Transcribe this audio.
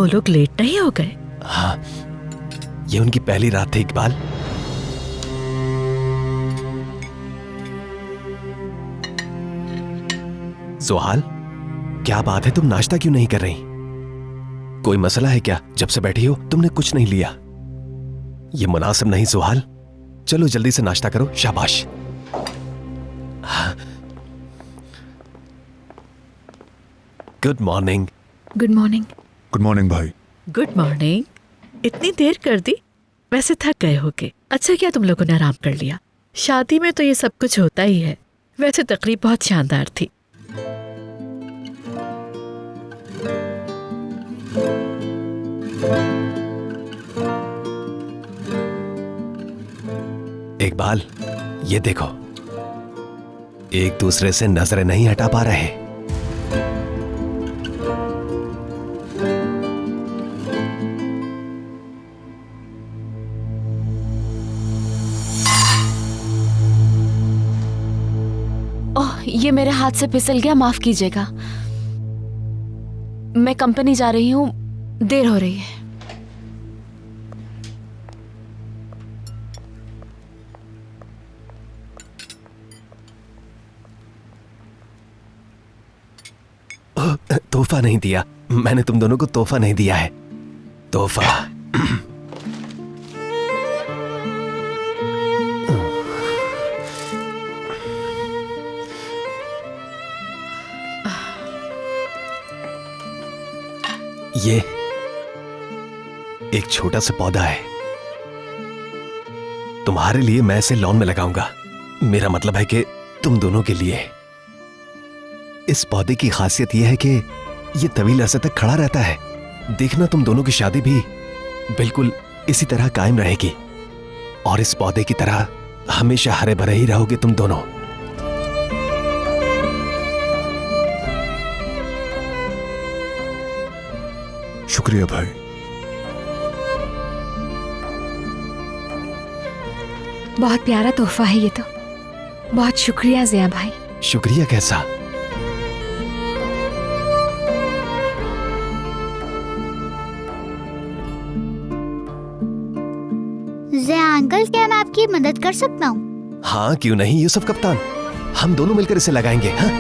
वो लोग लेट नहीं हो गए? हाँ, ये उनकी पहली रात थी इकबाल। जोहाल, क्या बात है, तुम नाश्ता क्यों नहीं कर रही? कोई मसला है क्या? जब से बैठी हो तुमने कुछ नहीं लिया। ये मुनासिब नहीं जोहाल, चलो जल्दी से नाश्ता करो। शाबाश। Good morning. Good morning. Good morning भाई। Good morning. इतनी देर कर दी? वैसे थक गए होगे। अच्छा किया तुम लोगों ने आराम कर लिया। शादी में तो ये सब कुछ होता ही है। वैसे तकरीब बहुत शानदार थी। इकबाल, ये देखो, एक दूसरे से नजरें नहीं हटा पा रहे। ओह, ये मेरे हाथ से फिसल गया, माफ कीजिएगा। मैं कंपनी जा रही हूँ, देर हो रही है। तोहफा नहीं दिया मैंने, तुम दोनों को तोहफा नहीं दिया है। तोहफा ये एक छोटा सा पौधा है, तुम्हारे लिए मैं इसे लॉन में लगाऊंगा। मेरा मतलब है कि तुम दोनों के लिए। इस पौधे की खासियत यह है कि ये तवील अरसे तक खड़ा रहता है। देखना, तुम दोनों की शादी भी बिल्कुल इसी तरह कायम रहेगी और इस पौधे की तरह हमेशा हरे भरे ही रहोगे तुम दोनों। शुक्रिया भाई। बहुत प्यारा तोहफा है ये तो। बहुत शुक्रिया ज़िया भाई। शुक्रिया कैसा? ज़िया अंकल, क्या मैं आपकी मदद कर सकता हूँ? हाँ, क्यों नहीं यूसुफ कप्तान, हम दोनों मिलकर इसे लगाएंगे। हाँ?